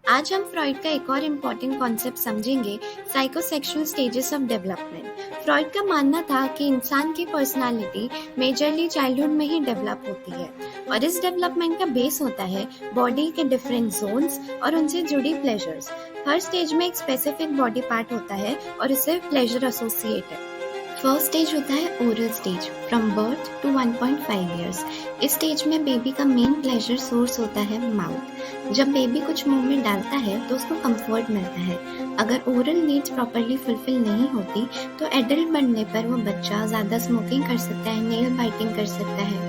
आज हम फ्रॉइड का एक और इम्पॉर्टेंट कॉन्सेप्ट समझेंगे, psychosexual stages of development. Freud का मानना था कि इंसान की पर्सनालिटी मेजरली चाइल्डहुड में ही डेवलप होती है और इस डेवलपमेंट का बेस होता है बॉडी के डिफरेंट जोन्स और उनसे जुड़ी प्लेजर्स। हर स्टेज में एक स्पेसिफिक बॉडी पार्ट होता है और इससे प्लेजर एसोसिएट है। फर्स्ट स्टेज होता है oral stage, from birth to 1.5 years. इस स्टेज में बेबी का मेन प्लेजर सोर्स होता है माउथ। जब बेबी कुछ मुंह में डालता है तो उसको कंफर्ट मिलता है। अगर ओरल नीड्स प्रॉपरली फुलफिल नहीं होती तो एडल्ट बनने पर वो बच्चा ज़्यादा स्मोकिंग कर सकता है, नेल बाइटिंग कर सकता है।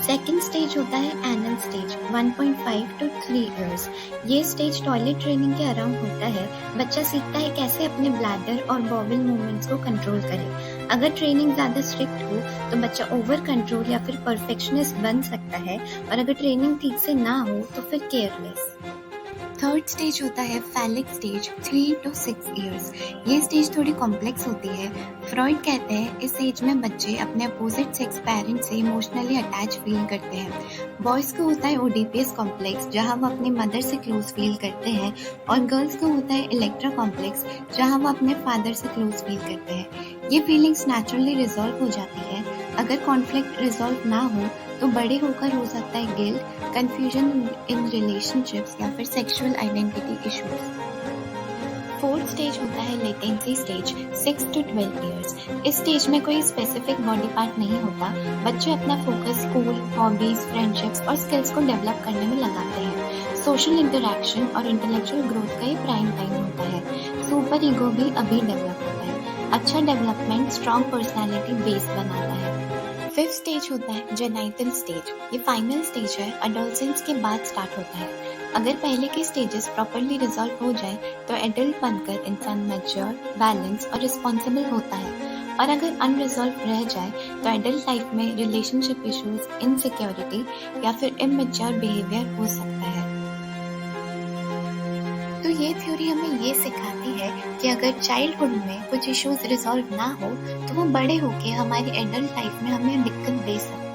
सेकेंड स्टेज होता है एनल स्टेज, 1.5 to 3 इयर्स। ये स्टेज टॉयलेट ट्रेनिंग के अराउंड होता है। बच्चा सीखता है कैसे अपने ब्लैडर और बॉवल मूवमेंट्स को कंट्रोल करे। अगर ट्रेनिंग ज़्यादा स्ट्रिक्ट हो तो बच्चा ओवर कंट्रोल या फिर परफेक्शनिस्ट बन सकता है, और अगर ट्रेनिंग ठीक से ना हो तो फिर केयरलेस। थर्ड स्टेज होता है फैलिक स्टेज, 3 to 6 इयर्स। ये स्टेज थोड़ी कॉम्प्लेक्स होती है। फ्रॉइड कहते हैं इस एज में बच्चे अपने अपोजिट सेक्स पेरेंट से इमोशनली अटैच फील करते हैं। बॉयज़ को होता है ओडीपीएस कॉम्प्लेक्स, जहाँ वो अपने मदर से क्लोज फील करते हैं, और गर्ल्स को होता है इलेक्ट्रा कॉम्प्लेक्स, जहाँ वो अपने फादर से क्लोज फील करते हैं। ये फीलिंग्स नेचुरली रिजॉल्व हो जाती है। अगर कॉन्फ्लिक्ट रिजॉल्व ना हो तो बड़े होकर हो सकता है गिल्ट, कंफ्यूजन इन रिलेशनशिप्स या फिर sexual identity issues. Fourth stage होता है लेटेंसी स्टेज, 6 to 12 इयर्स। इस स्टेज में कोई स्पेसिफिक बॉडी पार्ट नहीं होता। बच्चे अपना फोकस स्कूल, हॉबीज, फ्रेंडशिप्स और स्किल्स को डेवलप करने में लगाते हैं। सोशल इंटरेक्शन और इंटेलेक्चुअल ग्रोथ का ये प्राइम टाइम होता है। सुपर ईगो भी अभी डेवलप होता है। अच्छा डेवलपमेंट स्ट्रॉन्ग पर्सनैलिटी बेस बनाता है। फिफ्थ स्टेज होता है जेनाइटल स्टेज। ये फाइनल स्टेज है, अडोलसेंस के बाद स्टार्ट होता है। अगर पहले के स्टेजेस प्रॉपरली रिजॉल्व हो जाए तो एडल्ट बनकर इंसान मैच्योर, बैलेंस और रिस्पॉन्सिबल होता है, और अगर अनरिजॉल्व रह जाए तो एडल्ट लाइफ में रिलेशनशिप इश्यूज, इनसिक्योरिटी या फिर इमैच्योर बिहेवियर हो सकता है। तो ये थ्योरी हमें ये सिखाती है कि अगर चाइल्डहुड में कुछ इश्यूज रिजॉल्व ना हो तो वो बड़े होके हमारी एडल्ट लाइफ में हमें दिक्कत दे सकते हैं।